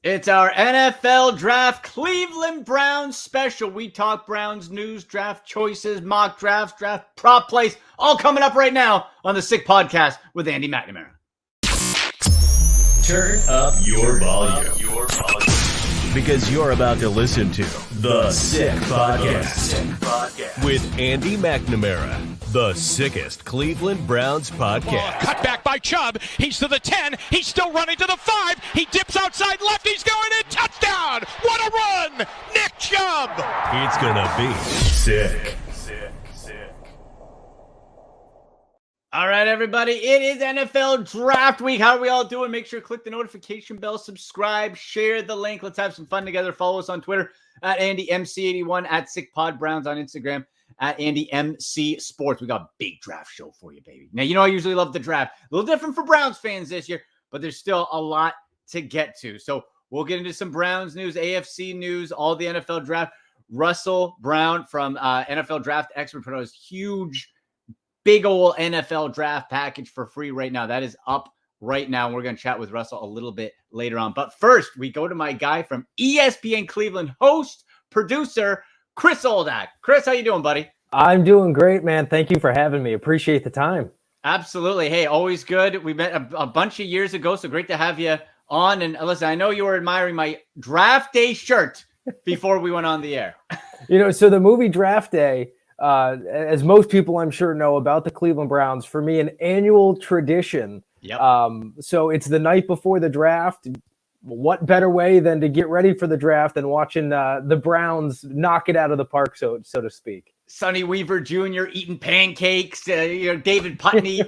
It's our NFL Draft Cleveland Browns special. We talk Browns news, draft choices, mock drafts, draft prop plays, all coming up right now on the Sick Podcast with Andy McNamara. Turn up your volume. Because you're about to listen to The Sick Podcast with Andy McNamara. The sickest Cleveland Browns podcast. Cut back by Chubb. He's to the 10. He's still running to the 5. He dips outside left. He's going in. Touchdown. What a run. Nick Chubb. It's going to be sick. All right, everybody. It is NFL Draft Week. How are we all doing? Make sure to click the notification bell, subscribe, share the link. Let's have some fun together. Follow us on Twitter at AndyMC81, at SickPodBrowns on Instagram, at AndyMC Sports. We got a big draft show for you, baby. Now, you know I usually love the draft. A little different for Browns fans this year, but there's still a lot to get to. So we'll get into some Browns news, AFC news, all the NFL draft. Russell Brown from NFL Draft Expert put out his huge, big old NFL draft package for free right now. That is up right now. We're going to chat with Russell a little bit later on. But first, we go to my guy from ESPN Cleveland, host, producer, Chris Oldak. Chris, how you doing, buddy? I'm doing great, man. Thank you for having me. Appreciate the time. Absolutely. Hey, always good. We met a bunch of years ago, so great to have you on. And listen, I know you were admiring my draft day shirt before we went on the air. So the movie Draft Day, as most people I'm sure know about the Cleveland Browns, for me, an annual tradition. Yep. So it's the night before the draft. What better way than to get ready for the draft than watching the Browns knock it out of the park, so to speak. Sonny Weaver Jr. eating pancakes, David Putney.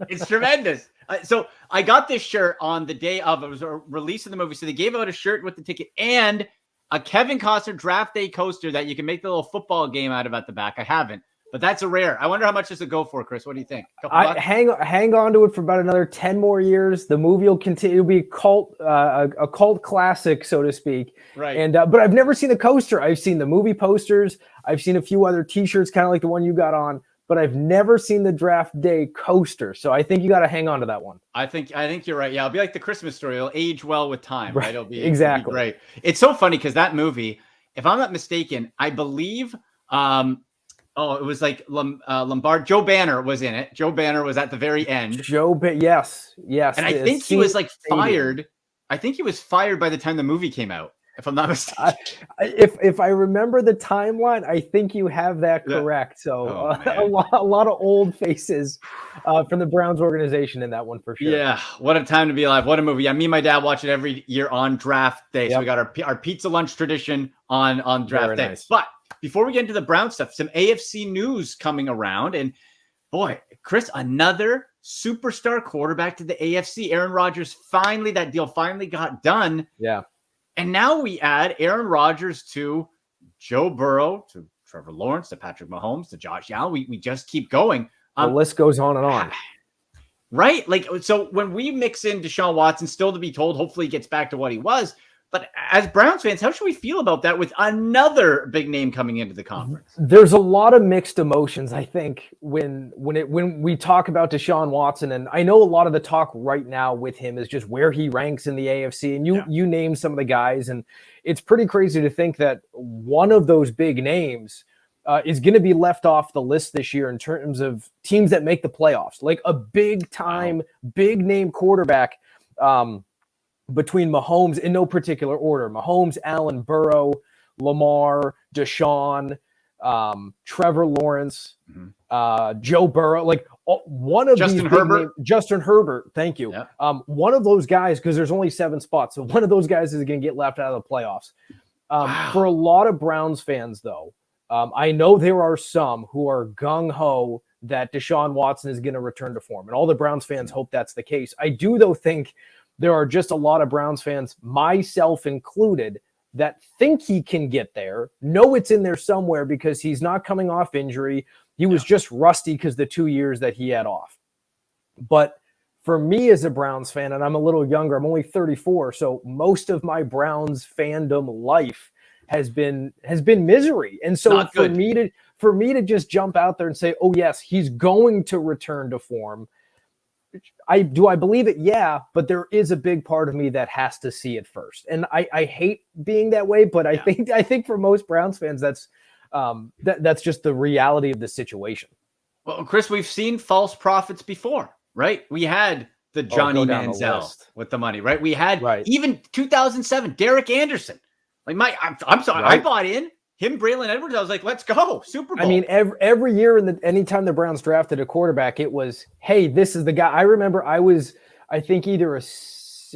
It's tremendous. So I got this shirt on the day of, it was a release of the movie. So they gave out a shirt with the ticket and a Kevin Costner draft day coaster that you can make the little football game out of at the back. I haven't, but that's a rare. I wonder how much this will go for, Chris. What do you think? Hang on to it for about another 10 more years. The movie will continue to be a cult classic, so to speak. Right. But I've never seen the coaster. I've seen the movie posters. I've seen a few other T-shirts, kind of like the one you got on, but I've never seen the draft day coaster. So I think you got to hang on to that one. I think you're right. Yeah, it'll be like the Christmas story. It'll age well with time, right? It'll be exactly great. It's so funny because that movie, if I'm not mistaken, I believe, it was like Lombard. Joe Banner was in it. Joe Banner was at the very end. Yes. And I think he was fired. I think he was fired by the time the movie came out, if I'm not mistaken. If I remember the timeline, I think you have that correct. So a lot of old faces from the Browns organization in that one for sure. Yeah, what a time to be alive. What a movie. Yeah, me and my dad watch it every year on draft day. Yep. So we got our pizza lunch tradition on draft day. Nice. But before we get into the Brown stuff, some AFC news coming around. And boy, Chris, another superstar quarterback to the AFC. Aaron Rodgers, that deal finally got done. Yeah. And now we add Aaron Rodgers to Joe Burrow, to Trevor Lawrence, to Patrick Mahomes, to Josh Allen. We just keep going. The list goes on and on. Right? So when we mix in DeSean Watson, still to be told, hopefully he gets back to what he was. But as Browns fans, how should we feel about that with another big name coming into the conference? There's a lot of mixed emotions, I think, when we talk about DeSean Watson. And I know a lot of the talk right now with him is just where he ranks in the AFC. And you name some of the guys. And it's pretty crazy to think that one of those big names is going to be left off the list this year in terms of teams that make the playoffs. Like a big-time, big-name quarterback between Mahomes, in no particular order, Mahomes, Allen, Burrow, Lamar, DeSean, Trevor Lawrence, Joe Burrow, one of Justin Herbert. Justin Herbert, thank you. Yep. One of those guys, because there's only 7 spots, so one of those guys is going to get left out of the playoffs. For a lot of Browns fans, though, I know there are some who are gung-ho that DeSean Watson is going to return to form, and all the Browns fans hope that's the case. I do, though, think there are just a lot of Browns fans, myself included, that think he can get there, know it's in there somewhere because he's not coming off injury. He was just rusty because the 2 years that he had off. But for me as a Browns fan, and I'm a little younger, I'm only 34, so most of my Browns fandom life has been misery. And so for me to just jump out there and say, oh yes, he's going to return to form, I believe it? Yeah, but there is a big part of me that has to see it first. And I hate being that way, but I think for most Browns fans, that's just the reality of the situation. Well, Chris, we've seen false prophets before, right? We had the Johnny Manziel with the money, right? We had even 2007, Derek Anderson. Like I'm sorry, I bought in him, Braylon Edwards. I was like, let's go, Super Bowl. I mean, every year anytime the Browns drafted a quarterback, it was, hey, this is the guy. I remember I think either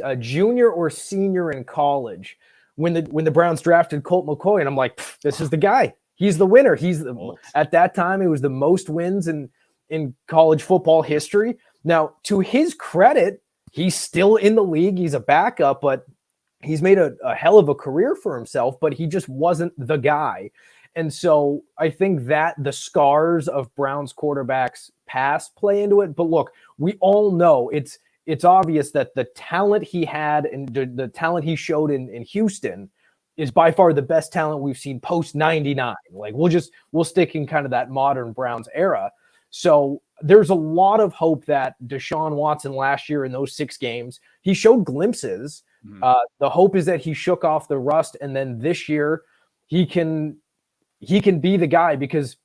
a junior or senior in college when the Browns drafted Colt McCoy, and I'm like, this is the guy. He's the winner. At that time, it was the most wins in college football history. Now, to his credit, he's still in the league. He's a backup, but he's made a hell of a career for himself, but he just wasn't the guy. And so I think that the scars of Browns quarterbacks past play into it. But look, we all know it's obvious that the talent he had and the talent he showed in Houston is by far the best talent we've seen post 99. Like we'll stick in kind of that modern Browns era. So there's a lot of hope that DeSean Watson last year in those 6 games, he showed glimpses. The hope is that he shook off the rust, and then this year he can be the guy because,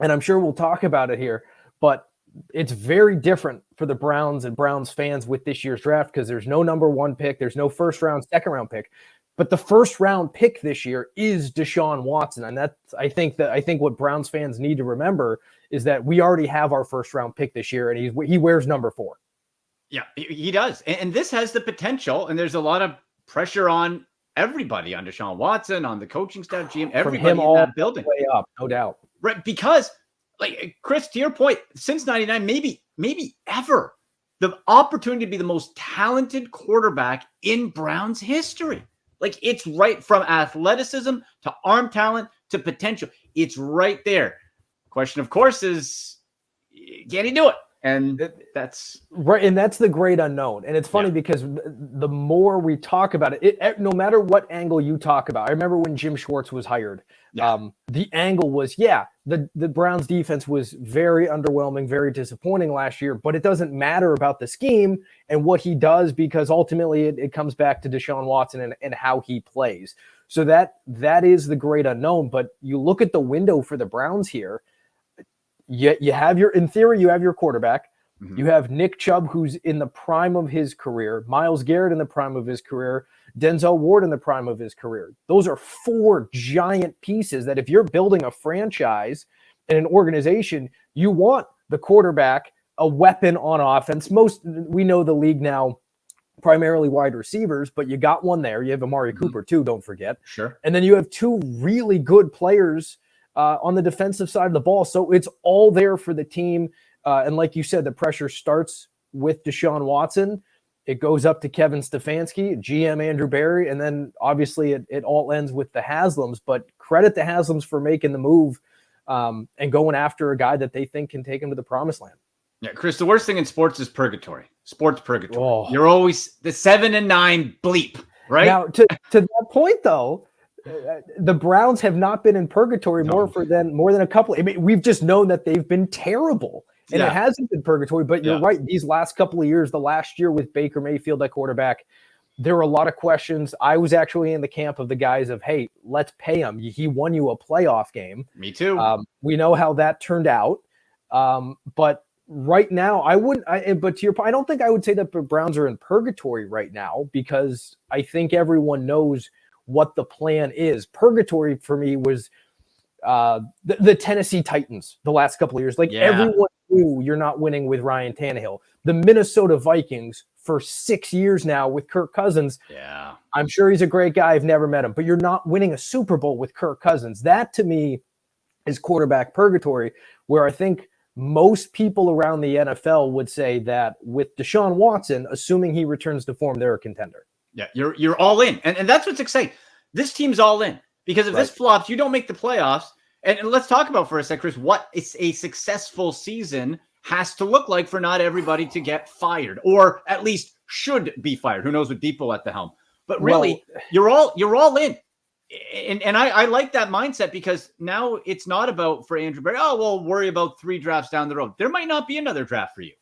and I'm sure we'll talk about it here, but it's very different for the Browns and Browns fans with this year's draft because there's no number 1 pick, there's no first round, second round pick, but the first round pick this year is DeSean Watson, and I think what Browns fans need to remember is that we already have our first round pick this year, and he wears number 4. Yeah, he does. And this has the potential, and there's a lot of pressure on everybody, on DeSean Watson, on the coaching staff, GM, everybody in that building. Way up, no doubt. Right, because, like, Chris, to your point, since 99, maybe ever, the opportunity to be the most talented quarterback in Browns history. Like, it's right from athleticism to arm talent to potential. It's right there. Question, of course, is can he do it? And that's right. And that's the great unknown. And it's funny because the more we talk about it, no matter what angle you talk about, I remember when Jim Schwartz was hired, the angle was, the Browns defense was very underwhelming, very disappointing last year, but it doesn't matter about the scheme and what he does because ultimately it comes back to DeSean Watson and how he plays. So that is the great unknown. But you look at the window for the Browns here, you have in theory, you have your quarterback. Mm-hmm. You have Nick Chubb, who's in the prime of his career, Myles Garrett in the prime of his career, Denzel Ward in the prime of his career. Those are 4 giant pieces that if you're building a franchise and an organization, you want the quarterback, a weapon on offense. We know the league now, primarily wide receivers, but you got one there. You have Amari Cooper too, don't forget. Sure. And then you have 2 really good players on the defensive side of the ball. So it's all there for the team. And like you said, the pressure starts with DeSean Watson. It goes up to Kevin Stefanski, GM Andrew Berry, and then obviously it all ends with the Haslams. But credit the Haslams for making the move and going after a guy that they think can take him to the promised land. Yeah, Chris, the worst thing in sports is purgatory. Sports purgatory. Oh. You're always the 7 and 9 bleep, right? Now, to that point, though, the Browns have not been in purgatory more than a couple. I mean, we've just known that they've been terrible, and it hasn't been purgatory. But you're right; these last couple of years, the last year with Baker Mayfield at quarterback, there were a lot of questions. I was actually in the camp of the guys of, "Hey, let's pay him. He won you a playoff game." Me too. We know how that turned out, but right now, I wouldn't. But to your point, I don't think I would say that the Browns are in purgatory right now because I think everyone knows what the plan is. Purgatory for me was the Tennessee Titans the last couple of years. Everyone knew you're not winning with Ryan Tannehill. The Minnesota Vikings for 6 years now with Kirk Cousins. Yeah. I'm sure he's a great guy. I've never met him, but you're not winning a Super Bowl with Kirk Cousins. That to me is quarterback purgatory, where I think most people around the NFL would say that with DeSean Watson, assuming he returns to form, they're a contender. Yeah, you're all in. And that's what's exciting. This team's all in. Because if this flops, you don't make the playoffs. And let's talk about for a sec, Chris, what a successful season has to look like for not everybody to get fired, or at least should be fired. Who knows with Depot at the helm. But really, you're all in. And I like that mindset because now it's not about for Andrew Berry, we'll worry about 3 drafts down the road. There might not be another draft for you.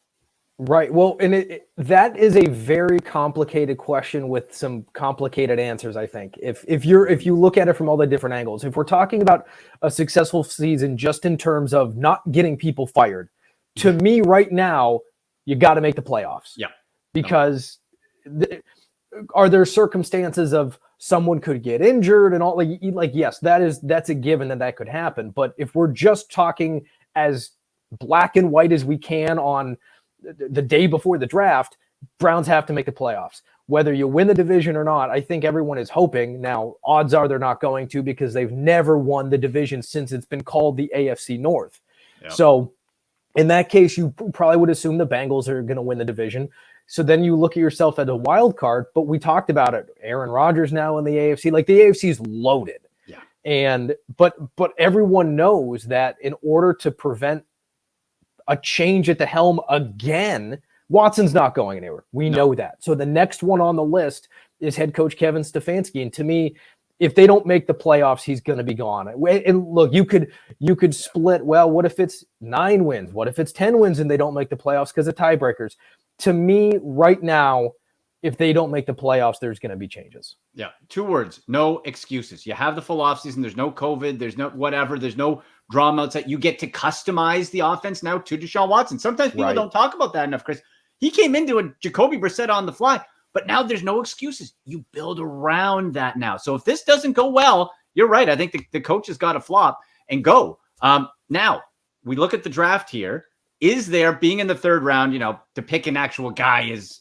Right. Well, and that is a very complicated question with some complicated answers, I think. If you look at it from all the different angles, if we're talking about a successful season just in terms of not getting people fired, to me right now, you got to make the playoffs. Yeah. Because are there circumstances of someone could get injured and all, like yes, that's a given that could happen. But if we're just talking as black and white as we can on the day before the draft, Browns have to make the playoffs. Whether you win the division or not, I think everyone is hoping. Now, odds are they're not going to, because they've never won the division since it's been called the AFC North. Yep. So in that case, you probably would assume the Bengals are going to win the division. So then you look at yourself as a wild card, but we talked about it. Aaron Rodgers now in the AFC, like the AFC is loaded. Yeah. And but everyone knows that in order to prevent a change at the helm again, Watson's not going anywhere. We know that. So the next one on the list is head coach Kevin Stefanski. And to me, if they don't make the playoffs, he's going to be gone. And look, you could split. Well, what if it's 9 wins? What if it's 10 wins and they don't make the playoffs because of tiebreakers? To me, right now, if they don't make the playoffs, there's going to be changes. Yeah. 2 words, no excuses. You have the full offseason. There's no COVID. There's no whatever. There's no drama outside. You get to customize the offense now to DeSean Watson. Sometimes people don't talk about that enough, Chris. He came into a Jacoby Brissett on the fly, but now there's no excuses. You build around that now. So if this doesn't go well, you're right. I think the coach has got to flop and go. Now, we look at the draft here. Is there, being in the 3rd round, to pick an actual guy is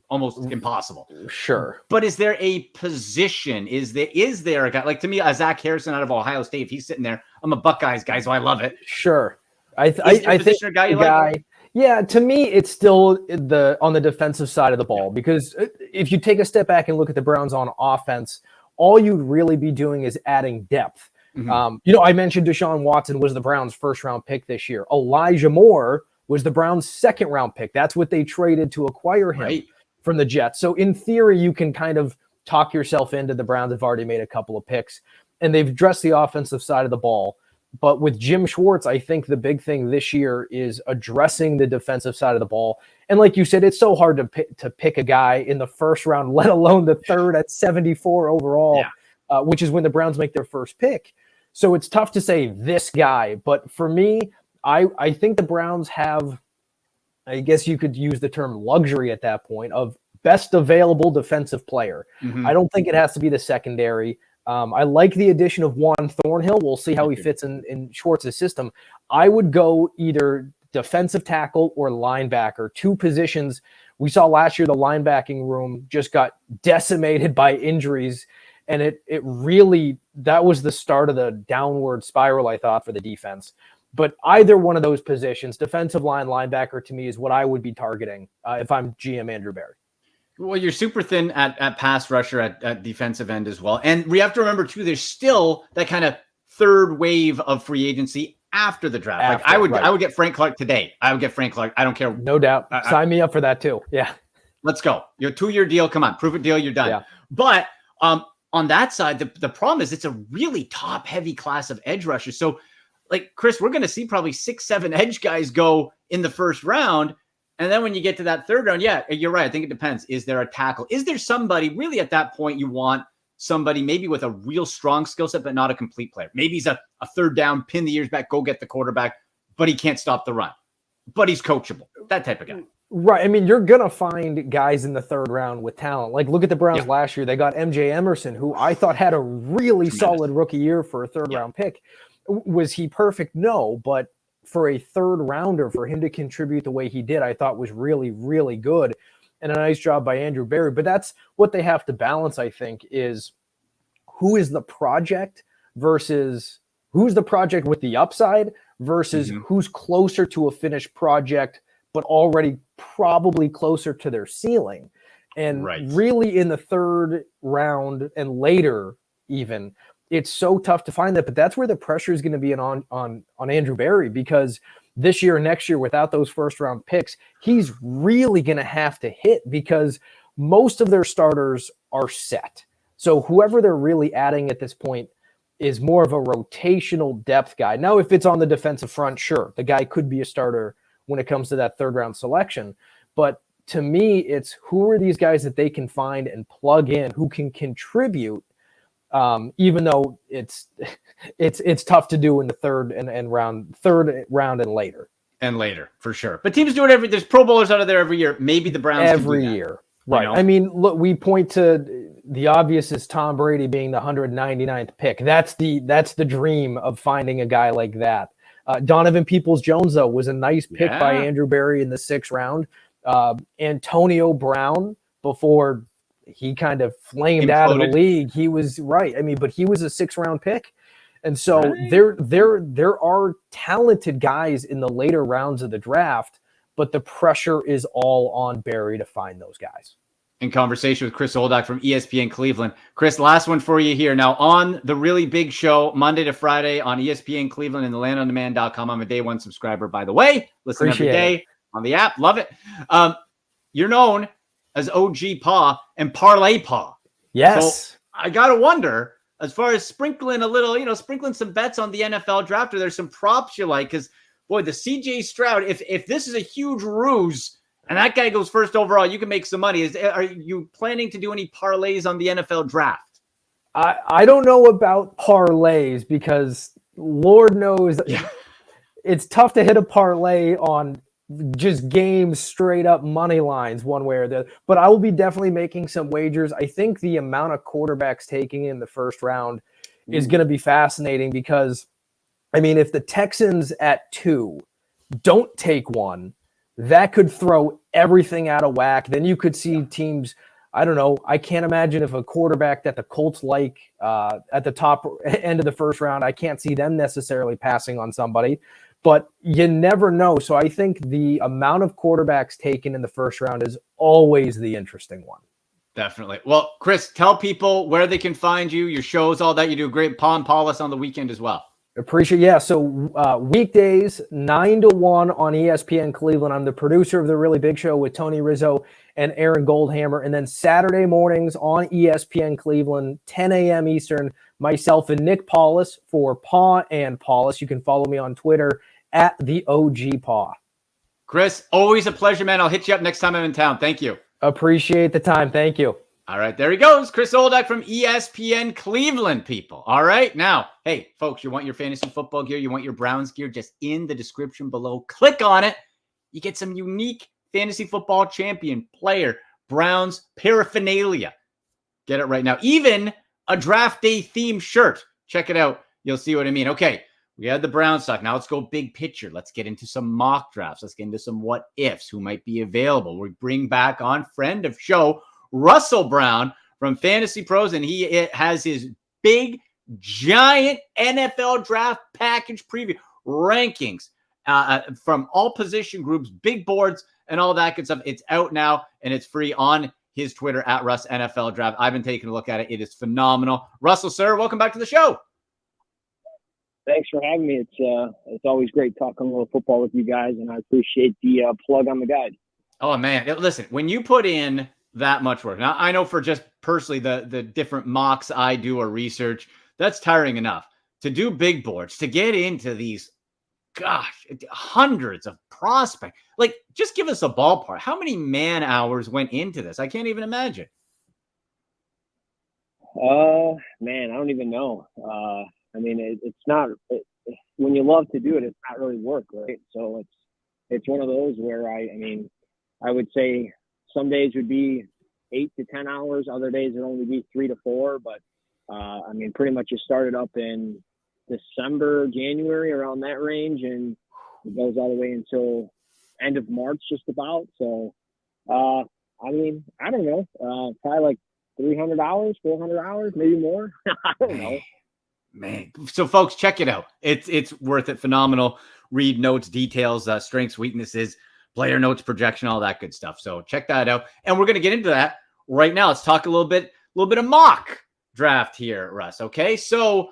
almost impossible. Sure. But is there a position? Is there a guy, like, to me, a Zach Harrison out of Ohio State, if he's sitting there, I'm a Buckeyes guy, so I love it. Sure. I think a guy you like? Yeah, to me, it's still on the defensive side of the ball, because if you take a step back and look at the Browns on offense, all you'd really be doing is adding depth. Mm-hmm. I mentioned DeSean Watson was the Browns' 1st-round pick this year. Elijah Moore was the Browns' 2nd-round pick. That's what they traded to acquire him from the Jets. So in theory, you can kind of talk yourself into the Browns have already made a couple of picks, and they've addressed the offensive side of the ball. But with Jim Schwartz, I think the big thing this year is addressing the defensive side of the ball. And like you said, it's so hard to pick a guy in the 1st round, let alone the 3rd at 74 overall, which is when the Browns make their first pick. So it's tough to say this guy. But for me, I think the Browns have, I guess you could use the term luxury at that point, of best available defensive player. Mm-hmm. I don't think it has to be the secondary. I like the addition of Juan Thornhill. We'll see how he fits in Schwartz's system. I would go either defensive tackle or linebacker, 2 positions. We saw last year the linebacking room just got decimated by injuries, and it really, that was the start of the downward spiral, I thought, for the defense. But either one of those positions, defensive line, linebacker, to me is what I would be targeting if I'm GM Andrew Berry. Well, you're super thin at pass rusher, at defensive end as well. And we have to remember, too, there's still that kind of 3rd wave of free agency after the draft. I would get Frank Clark today. I would get Frank Clark. I don't care. No doubt. Sign me up for that, too. Yeah. Let's go. Your 2-year deal. Come on. Prove it deal. You're done. Yeah. But on that side, the problem is it's a really top-heavy class of edge rushers. So, like, Chris, we're going to see probably 6-7 edge guys go in the 1st round. And then when you get to that 3rd round, yeah, you're right. I think it depends. Is there a tackle? Is there somebody really at that point you want somebody maybe with a real strong skill set, but not a complete player? Maybe he's a 3rd down, pin the ears back, go get the quarterback, but he can't stop the run. But he's coachable. That type of guy. Right. I mean, you're going to find guys in the 3rd round with talent. Like, look at the Browns last year. They got MJ Emerson, who I thought had a really solid rookie year for a 3rd round pick. Was he perfect? No, but for a 3rd rounder, for him to contribute the way he did, I thought was really, really good, and a nice job by Andrew Berry. But that's what they have to balance, I think, is who is the project versus who's the project with the upside versus who's closer to a finished project, but already probably closer to their ceiling. And really in the 3rd round and later even, it's so tough to find that, but that's where the pressure is going to be on Andrew Berry, because this year and next year, without those 1st round picks, he's really going to have to hit, because most of their starters are set. So whoever they're really adding at this point is more of a rotational depth guy. Now, if it's on the defensive front, sure, the guy could be a starter when it comes to that third round selection. But to me, it's who are these guys that they can find and plug in who can contribute, even though it's tough to do in the third round and later. And later, for sure. But teams do it there's Pro Bowlers out of there every year. Maybe the Browns every year. Right. You know? I mean, look, we point to the obvious is Tom Brady being the 199th pick. That's the dream of finding a guy like that. Donovan Peoples-Jones, though, was a nice pick by Andrew Berry in the 6th round. Antonio Brown, before he kind of flamed out of the league, he was right. I mean, but he was a 6th round pick. And so there are talented guys in the later rounds of the draft, but the pressure is all on Barry to find those guys. In conversation with Chris Oldak from ESPN Cleveland. Chris, last one for you here. Now, on the Really Big Show, Monday to Friday on ESPN Cleveland and thelandondemand.com. I'm a day one subscriber, by the way. Listen every day on the app. Love it. You're known as OG Pa and Parlay Pa. Yes. So I got to wonder, as far as sprinkling a little, sprinkling some bets on the NFL draft, or there's some props you like, because, boy, the CJ Stroud, if this is a huge ruse and that guy goes first overall, you can make some money. Are you planning to do any parlays on the NFL draft? I don't know about parlays because Lord knows it's tough to hit a parlay on just games straight up money lines one way or the other. But I will be definitely making some wagers. I think the amount of quarterbacks taking in the first round is going to be fascinating because, I mean, if the Texans at 2 don't take one, that could throw everything out of whack. Then you could see teams, I don't know, I can't imagine if a quarterback that the Colts like at the top end of the first round, I can't see them necessarily passing on somebody. But you never know. So I think the amount of quarterbacks taken in the first round is always the interesting one. Definitely. Well, Chris, tell people where they can find you, your shows, all that. You do a great Pawn Paulus on the weekend as well. Appreciate. Yeah. So weekdays, 9 to 1 on ESPN Cleveland. I'm the producer of the Really Big Show with Tony Rizzo and Aaron Goldhammer. And then Saturday mornings on ESPN Cleveland, 10 a.m. Eastern, myself and Nick Paulus for Paw and Paulus. You can follow me on Twitter at the OG Paw. Chris, always a pleasure, man. I'll hit you up next time I'm in town. Thank you. Appreciate the time. Thank you. All right, there he goes. Chris Oldak from ESPN Cleveland, people. All right, now, hey, folks, you want your fantasy football gear, you want your Browns gear, just in the description below. Click on it. You get some unique fantasy football champion player Browns paraphernalia. Get it right now. Even a draft day theme shirt. Check it out. You'll see what I mean. Okay, we had the Browns talk. Now let's go big picture. Let's get into some mock drafts. Let's get into some what ifs, who might be available. We bring back on friend of show, Russell Brown from Fantasy Pros, and he has his big, giant NFL draft package preview rankings from all position groups, big boards, and all that good stuff. It's out now, and it's free on his Twitter at Russ NFL Draft. I've been taking a look at it. It is phenomenal. Russell, sir, welcome back to the show. Thanks for having me. It's always great talking a little football with you guys, and I appreciate the plug on the guide. Oh, man. Listen, when you put in that much work, now I know for just personally the different mocks I do or research, that's tiring enough. To do big boards, to get into these, gosh, hundreds of prospects. Like, just give us a ballpark. How many man hours went into this? I can't even imagine. Man, I don't even know. I mean, it's not when you love to do it, it's not really work, right? So it's one of those where I would say some days would be 8 to 10 hours. Other days would only be 3 to 4. But pretty much it started up in December, January, around that range, and it goes all the way until end of March, just about. So, I don't know, probably like 300 hours, 400 hours, maybe more. I don't know. Man, so folks, check it out. It's worth it. Phenomenal. Read notes, details, strengths, weaknesses, player notes, projection, all that good stuff. So check that out. And we're going to get into that right now. Let's talk a little bit of mock draft here, Russ. Okay. So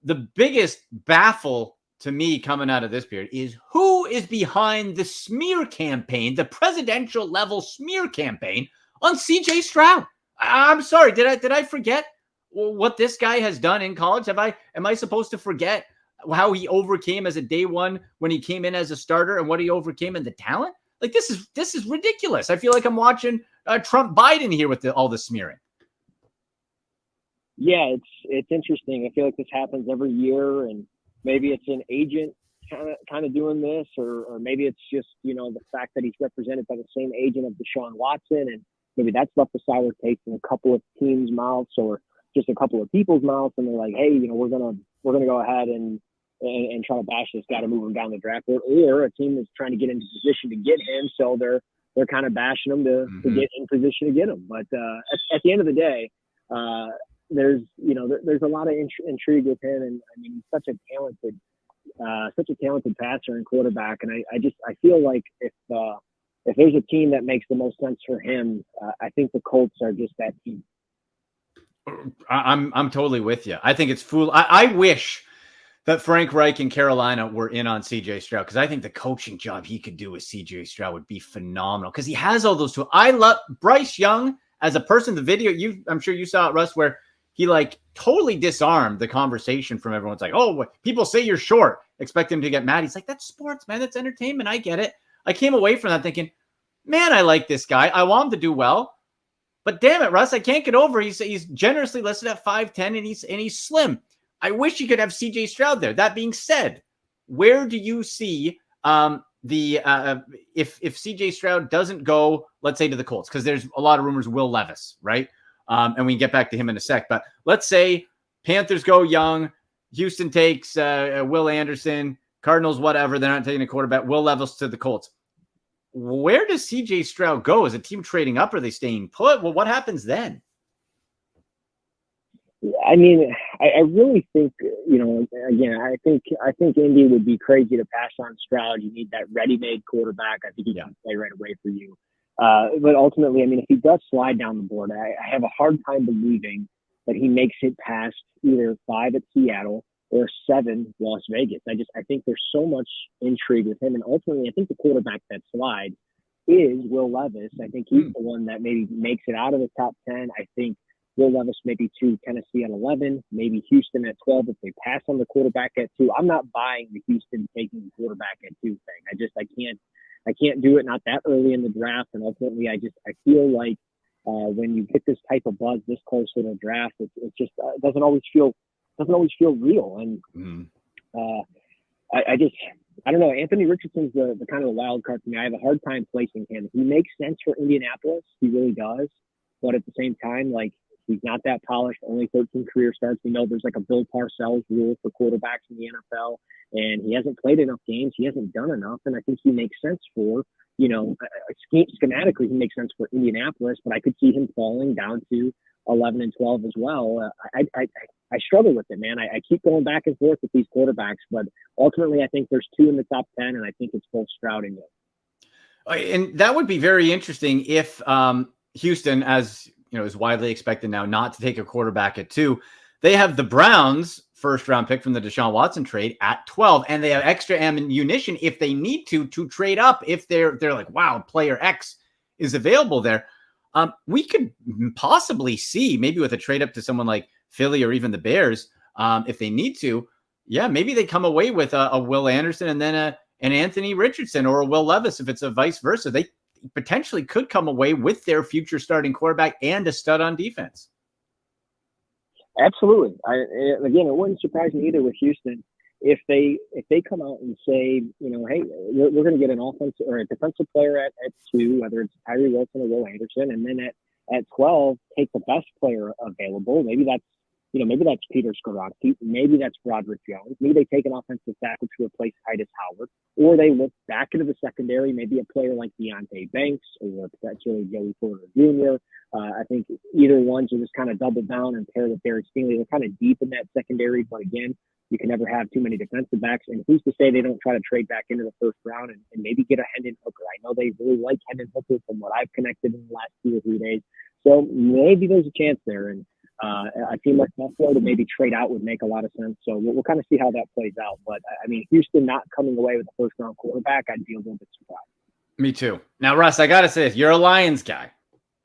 the biggest baffle to me coming out of this period is who is behind the smear campaign, the presidential level smear campaign on CJ Stroud. I'm sorry. Did I forget what this guy has done in college? Am I supposed to forget how he overcame as a day one when he came in as a starter and what he overcame in the talent. Like this is ridiculous. I feel like I'm watching Trump Biden here with all the smearing. Yeah, it's interesting. I feel like this happens every year, and maybe it's an agent kind of doing this, or maybe it's just, the fact that he's represented by the same agent of DeSean Watson, and maybe that's left a sour taste in a couple of teams' mouths or just a couple of people's mouths, and they're like, hey, we're gonna go ahead and try to bash this guy to move him down the draft board, or a team is trying to get into position to get him, so they're kind of bashing him to get in position to get him. But at the end of the day, there's a lot of intrigue with him, and I mean, he's such a talented passer and quarterback, and I feel like if there's a team that makes the most sense for him, I think the Colts are just that team. I'm totally with you. I think it's fool. I wish that Frank Reich in Carolina were in on CJ Stroud, because I think the coaching job he could do with CJ Stroud would be phenomenal, because he has all those tools. I love Bryce Young as a person. The video, I'm sure you saw it, Russ, where he totally disarmed the conversation from everyone's like, oh, people say you're short, expect him to get mad. He's like, that's sports, man. That's entertainment. I get it. I came away from that thinking, man, I like this guy. I want him to do well. But damn it, Russ, I can't get over. He's generously listed at 5'10", and he's slim. I wish you could have CJ Stroud there. That being said, where do you see if CJ Stroud doesn't go, let's say, to the Colts? Because there's a lot of rumors Will Levis, right? And we can get back to him in a sec. But let's say Panthers go Young, Houston takes Will Anderson, Cardinals, whatever. They're not taking a quarterback. Will Levis to the Colts. Where does CJ Stroud go? Is a team trading up? Or are they staying put? Well, what happens then? I mean, I really think, again, I think Indy would be crazy to pass on Stroud. You need that ready-made quarterback. I think he can play right away for you. But ultimately, I mean, if he does slide down the board, I have a hard time believing that he makes it past either 5 at Seattle or 7 Las Vegas. I think there's so much intrigue with him. And ultimately, I think the quarterback that slides is Will Levis. I think he's the one that maybe makes it out of the top 10. I think Will Levis maybe to Tennessee at 11, maybe Houston at 12 if they pass on the quarterback at 2. I'm not buying the Houston taking the quarterback at 2 thing. I can't do it, not that early in the draft. And ultimately, I feel like when you get this type of buzz this close to the draft, it just doesn't always feel real. And I don't know. Anthony Richardson's the kind of the wild card for me. I have a hard time placing him. He makes sense for Indianapolis. He really does. But at the same time, he's not that polished. Only 13 career starts. We know there's a Bill Parcells rule for quarterbacks in the NFL, and he hasn't played enough games. He hasn't done enough, and I think he makes sense for, schematically he makes sense for Indianapolis, but I could see him falling down to 11 and 12 as well. I struggle with it, man. I keep going back and forth with these quarterbacks, but ultimately I think there's 2 in the top 10, and I think it's both Stroud and Young. And that would be very interesting if Houston, as is widely expected now not to take a quarterback at 2. They have the Browns' first-round pick from the DeSean Watson trade at 12, and they have extra ammunition if they need to trade up if they're like, wow, player X is available there. We could possibly see, maybe with a trade up to someone like Philly or even the Bears, if they need to, maybe they come away with a Will Anderson and then an Anthony Richardson or a Will Levis if it's a vice versa. They potentially could come away with their future starting quarterback and a stud on defense. Absolutely. Again, it wouldn't surprise me either with Houston if they come out and say, hey, we're going to get an offensive or a defensive player at 2, whether it's Tyree Wilson or Will Anderson, and then at 12 take the best player available. Maybe that's Peter Skoronski. Maybe that's Broderick Jones. Maybe they take an offensive tackle to replace Titus Howard, or they look back into the secondary, maybe a player like Deontay Banks or potentially Joey Porter Jr. I think either one to just kind of double down and pair with Derek Stingley. They're kind of deep in that secondary, but again, you can never have too many defensive backs. And who's to say they don't try to trade back into the first round and maybe get a Hendon Hooker? I know they really like Hendon Hooker from what I've connected in the last 2 or 3 days. So maybe there's a chance there. And a team like Buffalo to maybe trade out would make a lot of sense. So we'll kind of see how that plays out. But I mean, Houston not coming away with a first round quarterback, I'd be a little bit surprised. Me too. Now, Russ, I got to say this. You're a Lions guy.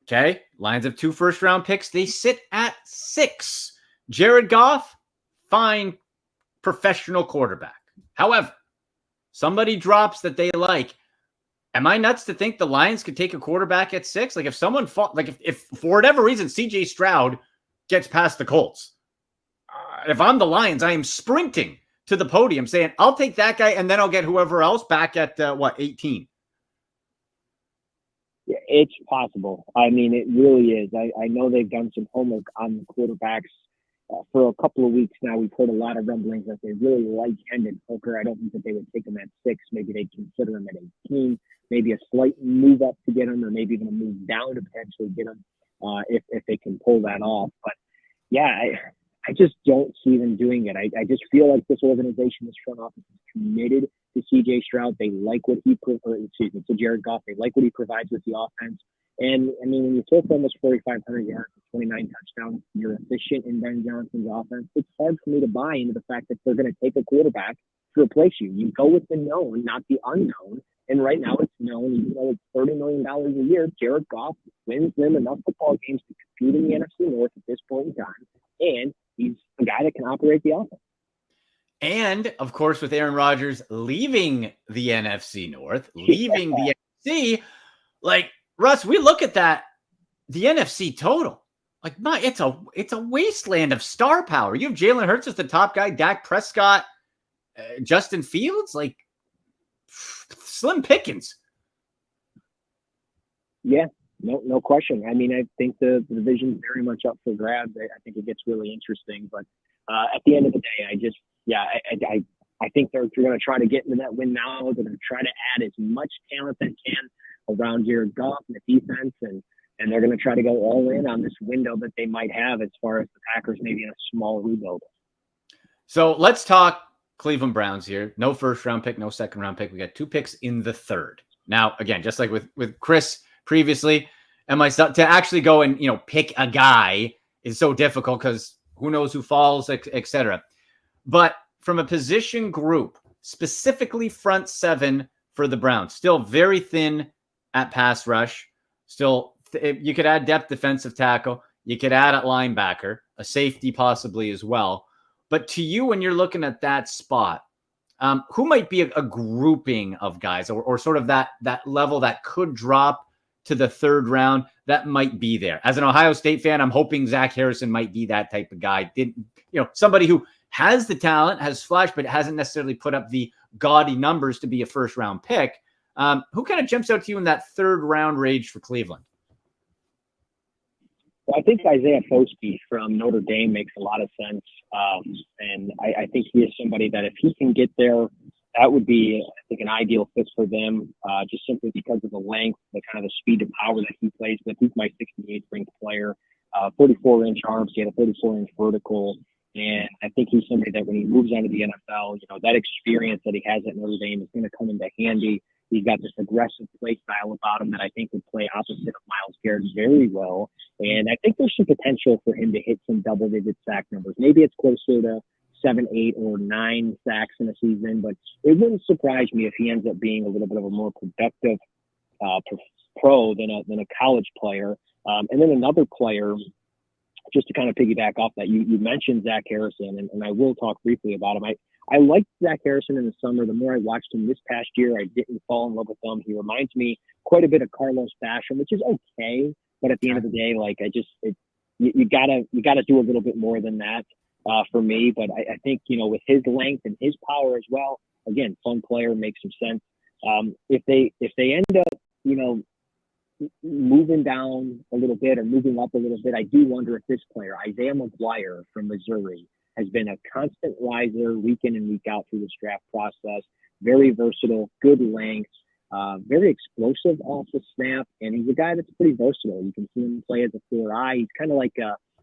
Okay. Lions have 2 first round picks. They sit at 6. Jared Goff, fine, professional quarterback. However, somebody drops that they like. Am I nuts to think the Lions could take a quarterback at 6? Like if someone if for whatever reason CJ Stroud gets past the Colts, if I'm the Lions, I am sprinting to the podium saying, I'll take that guy and then I'll get whoever else back at 18. Yeah, it's possible. I mean, it really is. I know they've done some homework on the quarterbacks for a couple of weeks now. We've heard a lot of rumblings that they really like Hendon Hooker. I don't think that they would take him at 6. Maybe they'd consider him at 18. Maybe a slight move up to get him, or maybe even a move down to potentially get him if they can pull that off. But yeah, I just don't see them doing it. I just feel like this organization, this front office, is committed to CJ Stroud. They like what to Jared Goff. They like what he provides with the offense. And I mean, when you throw for almost 4,500 yards, 29 touchdowns, you're efficient in Ben Johnson's offense. It's hard for me to buy into the fact that they're going to take a quarterback to replace you. You go with the known, not the unknown. And right now it's known, even though it's $30 million a year, Jared Goff wins them enough football games to compete in the NFC North at this point in time. And he's a guy that can operate the offense. And, of course, with Aaron Rodgers leaving the NFC North, leaving the NFC, like, Russ, we look at that, the NFC total. Like, it's a wasteland of star power. You have Jalen Hurts as the top guy, Dak Prescott, Justin Fields, like, slim pickings. Yeah, no question. I mean, I think the division's very much up for grabs. I think it gets really interesting. But at the end of the day, I think they're going to try to get into that win now. They're going to try to add as much talent as they can around Jared Goff and the defense, and they're going to try to go all in on this window that they might have as far as the Packers maybe in a small rebuild. So let's talk Cleveland Browns here. No first-round pick, no second-round pick. We got 2 picks in the 3rd. Now, again, just like with Chris previously, and myself, to actually go and pick a guy is so difficult because who knows who falls, etc. But from a position group, specifically front 7 for the Browns, still very thin at pass rush. Still, you could add depth defensive tackle. You could add at linebacker, a safety possibly as well. But to you, when you're looking at that spot, who might be a grouping of guys or sort of that level that could drop to the 3rd round that might be there? As an Ohio State fan, I'm hoping Zach Harrison might be that type of guy. Somebody who has the talent, has flash, but hasn't necessarily put up the gaudy numbers to be a first-round pick. Who kind of jumps out to you in that 3rd round range for Cleveland? Well, I think Isaiah Foskey from Notre Dame makes a lot of sense. And I think he is somebody that if he can get there, that would be, I think, an ideal fit for them, just simply because of the length, the kind of the speed and power that he plays with. He's my 68th ranked player, 44-inch arms. He had a 34-inch vertical. And I think he's somebody that when he moves onto the NFL, that experience that he has at Notre Dame is going to come into handy. He's got this aggressive play style about him that I think would play opposite of Myles Garrett very well. And I think there's some potential for him to hit some double-digit sack numbers. Maybe it's closer to 7, 8, or 9 sacks in a season, but it wouldn't surprise me if he ends up being a little bit of a more productive pro than a college player. And then another player, just to kind of piggyback off that, you mentioned Zach Harrison, and I will talk briefly about him. I liked Zach Harrison in the summer. The more I watched him this past year, I didn't fall in love with him. He reminds me quite a bit of Carlos Basham, which is okay. But at the end of the day, you gotta do a little bit more than that for me. But I think, with his length and his power as well, again, fun player, makes some sense. If they end up, moving down a little bit or moving up a little bit, I do wonder if this player, Isaiah McGuire from Missouri, has been a constant riser week in and week out through this draft process. Very versatile, good length, very explosive off the snap, and he's a guy that's pretty versatile. You can see him play as a 4-eye. He's kind of like,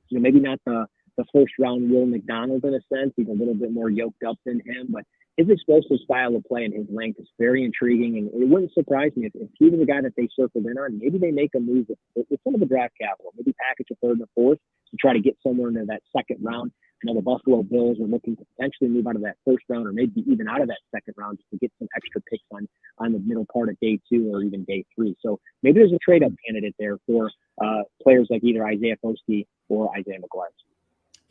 maybe not the first-round Will McDonald in a sense. He's a little bit more yoked up than him, but his explosive style of play and his length is very intriguing, and it wouldn't surprise me if he was a guy that they circled in on. Maybe they make a move with some of the draft capital, maybe package a 3rd and a 4th to try to get somewhere into that 2nd round. The Buffalo Bills are looking to potentially move out of that 1st round or maybe even out of that 2nd round just to get some extra picks on the middle part of day 2 or even day 3. So maybe there's a trade-up candidate there for players like either Isaiah Foskey or Isaiah McGuire.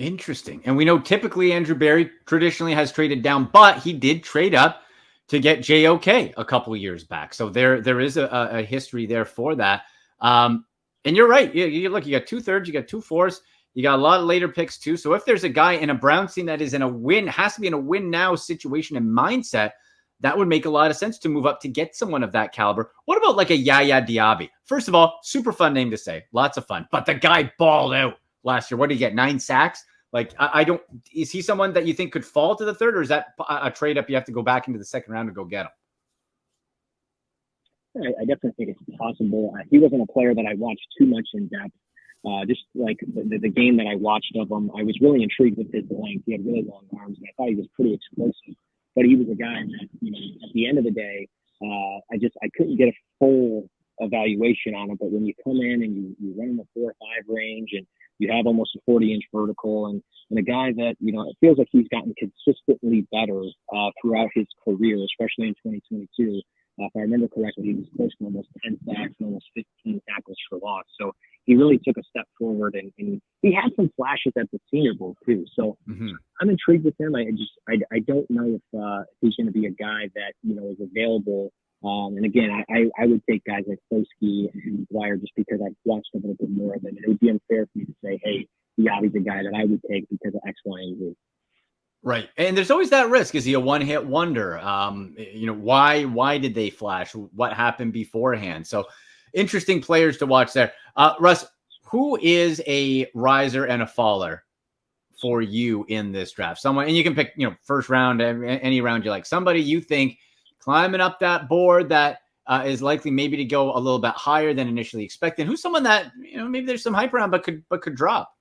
Interesting. And we know typically Andrew Berry traditionally has traded down, but he did trade up to get JOK a couple of years back. So there is a history there for that. And you're right. You look, you got 2/3, you got 2/4, you got a lot of later picks too. So if there's a guy in a Browns team that is in a win, has to be in a win now situation and mindset, that would make a lot of sense to move up to get someone of that caliber. What about like a Yaya Diaby? First of all, super fun name to say. Lots of fun. But the guy balled out last year. What did he get? 9 sacks? Like, I don't – is he someone that you think could fall to the third, or is that a trade up you have to go back into the second round to go get him? I definitely think it's possible. He wasn't a player that I watched too much in depth. Just like the game that I watched of him, I was really intrigued with his length. He had really long arms, and I thought he was pretty explosive. But he was a guy that, at the end of the day, I couldn't get a full evaluation on him. But when you come in and you run in the 4 or 5 range, and you have almost a 40-inch vertical, and a guy that, it feels like he's gotten consistently better throughout his career, especially in 2022. If I remember correctly, he was close to almost 10 sacks and almost 15 tackles for loss. So he really took a step forward, and he had some flashes at the Senior Bowl too. So I'm intrigued with him. I don't know if he's going to be a guy that, is available. And again, I would take guys like Foskey and Dwyer just because I've watched a little bit more of them. It would be unfair for me to say, hey, Diaby's a guy that I would take because of X, Y, and Z. Right. And there's always that risk. Is he a one-hit wonder? Why did they flash? What happened beforehand? So interesting players to watch there. Russ, who is a riser and a faller for you in this draft? Someone, and you can pick, first round, any round you like. Somebody you think climbing up that board that is likely maybe to go a little bit higher than initially expected. Who's someone that, maybe there's some hype around, but could drop?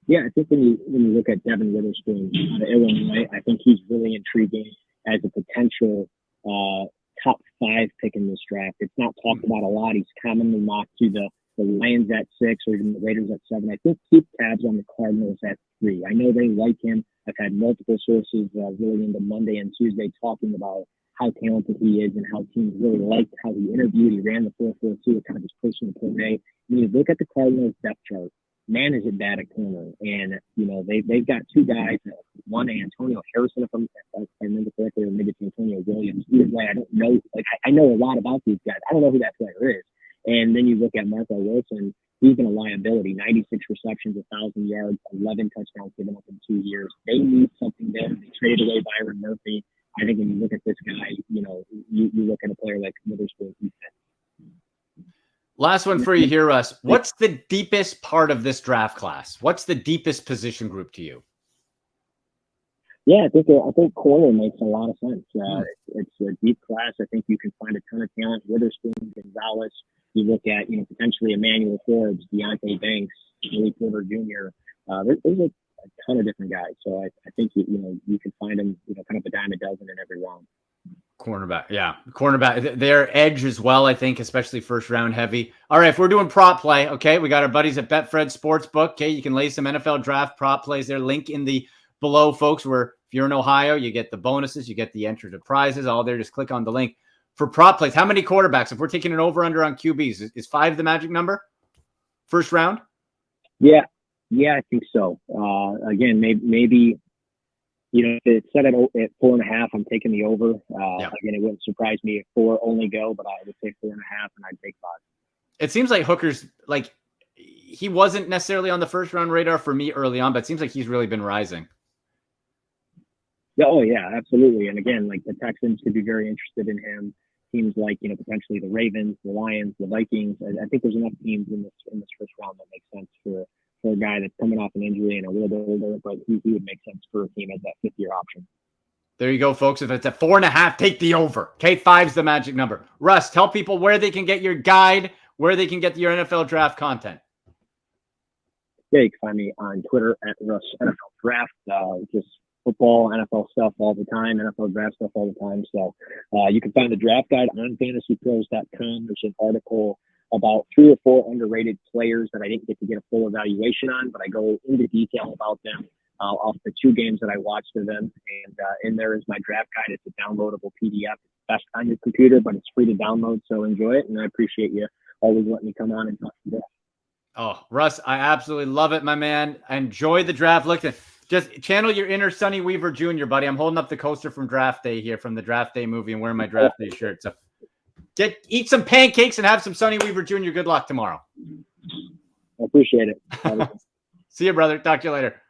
Yeah, I think when you look at Devin Witherspoon out of Illinois, I think he's really intriguing as a potential top 5 pick in this draft. It's not talked about a lot. He's commonly mocked to the Lions at 6 or even the Raiders at 7. I think keep tabs on the Cardinals at 3. I know they like him. I've had multiple sources really into Monday and Tuesday talking about how talented he is and how teams really liked how he interviewed. He ran the 4.42, kind of his personal play. When you look at the Cardinals depth chart, man, is it bad at corner. And, they've got 2 guys, one Antonio Harrison, if I remember correctly, or maybe it's Antonio Williams. Either way, I don't know. I know a lot about these guys. I don't know who that player is. And then you look at Marco Wilson, he's been a liability, 96 receptions, 1,000 yards, 11 touchdowns given up in 2 years. They need something there. They traded away Byron Murphy. I think when you look at this guy, you look at a player like Witherspoon. Last one for you here, Russ. What's the deepest part of this draft class? What's the deepest position group to you? Yeah, I think corner makes a lot of sense. It's a deep class. I think you can find a ton of talent. Witherspoon, Gonzalez. You look at, potentially Emmanuel Forbes, Deontay Banks, Willie Porter Jr. There's a ton of different guys. So I think, you can find them, kind of a dime a dozen in every round. Cornerback. Yeah. Cornerback. Their edge as well, I think, especially first round heavy. All right. If we're doing prop play, okay, we got our buddies at Betfred Sportsbook. Okay. You can lay some NFL draft prop plays there. Link in the below, folks, where if you're in Ohio, you get the bonuses, you get the entry to prizes, all there. Just click on the link for prop plays. How many quarterbacks? If we're taking an over under on QBs, is 5 the magic number? First round? Yeah, I think so. Again, maybe if it's set at 4.5, I'm taking the over. Again, it wouldn't surprise me if 4 only go, but I would say 4.5, and I'd take 5. It seems like Hooker's he wasn't necessarily on the first round radar for me early on, but it seems like he's really been rising. Yeah, oh yeah, absolutely. And again, the Texans could be very interested in him. Teams like, potentially the Ravens, the Lions, the Vikings. I think there's enough teams in this first round that makes sense for a guy that's coming off an injury and a little bit older, but he would make sense for a team as that 5th-year option. There you go, folks. If it's at 4.5, take the over. Okay, 5's the magic number. Russ, tell people where they can get your guide, where they can get your NFL draft content. Yeah, you can find me on Twitter at Russ NFL Draft. Just football, NFL stuff all the time, NFL draft stuff all the time. So you can find the draft guide on fantasypros.com. There's an article about 3 or 4 underrated players that I didn't get to get a full evaluation on, but I go into detail about them off the 2 games that I watched of them. And in there is my draft guide. It's a downloadable PDF. It's best on your computer, but it's free to download. So enjoy it. And I appreciate you always letting me come on and talk to you. Oh, Russ, I absolutely love it, my man. I enjoy the draft. Look, just channel your inner Sonny Weaver Jr., buddy. I'm holding up the coaster from Draft Day here, from the Draft Day movie, and wearing my Draft Day shirt. So eat some pancakes and have some Sonny Weaver Jr. Good luck tomorrow. I appreciate it. See you, brother. Talk to you later.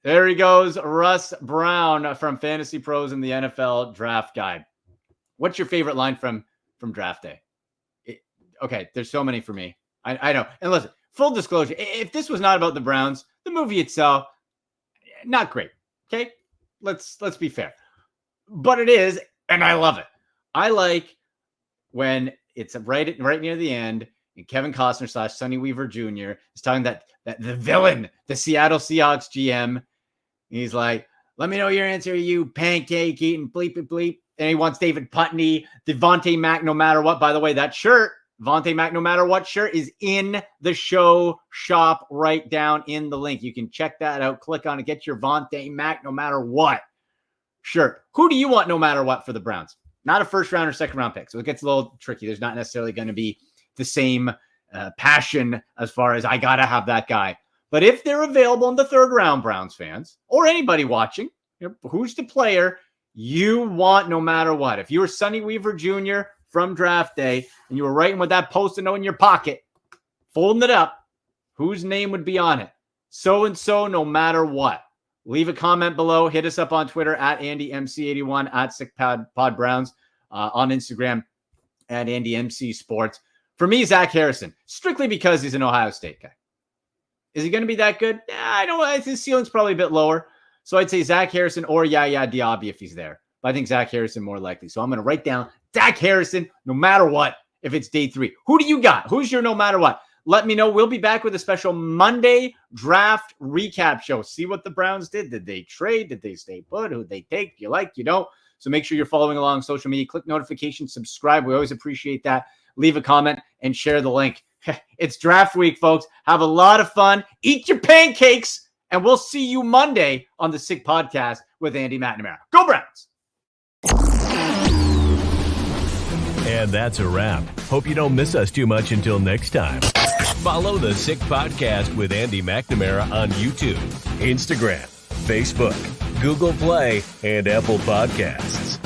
There he goes, Russ Brown from Fantasy Pros and the NFL Draft Guide. What's your favorite line from Draft Day? Okay, there's so many for me. I know. And listen, full disclosure, if this was not about the Browns, the movie itself, not great. Okay? Let's be fair. But it is, and I love it. I like when it's right near the end, and Kevin Costner / Sonny Weaver Jr. is talking that the villain, the Seattle Seahawks GM, he's like, let me know your answer, you pancake eating bleep bleep. And he wants David Putney, Devontae Mack, no matter what. By the way, that shirt, Devontae Mack, no matter what shirt, is in the show shop right down in the link. You can check that out. Click on it. Get your Devontae Mack, no matter what shirt. Who do you want no matter what for the Browns? Not a first round or second round pick. So it gets a little tricky. There's not necessarily going to be the same passion as far as I got to have that guy. But if they're available in the third round, Browns fans, or anybody watching, who's the player you want no matter what? If you were Sonny Weaver Jr. from Draft Day and you were writing with that Post-it note in your pocket, folding it up, whose name would be on it? So-and-so no matter what. Leave a comment below. Hit us up on Twitter at AndyMC81, at SickPodBrowns, on Instagram at AndyMCSports. For me, Zach Harrison, strictly because he's an Ohio State guy. Is he going to be that good? I don't know. His ceiling's probably a bit lower. So I'd say Zach Harrison or Yaya Diaby if he's there. But I think Zach Harrison more likely. So I'm going to write down Zach Harrison no matter what if it's day 3. Who do you got? Who's your no matter what? Let me know. We'll be back with a special Monday draft recap show. See what the Browns did. Did they trade? Did they stay put? Who'd they take? You like, you don't. So make sure you're following along on social media. Click notifications, subscribe. We always appreciate that. Leave a comment and share the link. It's draft week, folks. Have a lot of fun. Eat your pancakes. And we'll see you Monday on the Sick Podcast with Andy McNamara. Go Browns! And that's a wrap. Hope you don't miss us too much until next time. Follow the Sick Podcast with Andy McNamara on YouTube, Instagram, Facebook, Google Play, and Apple Podcasts.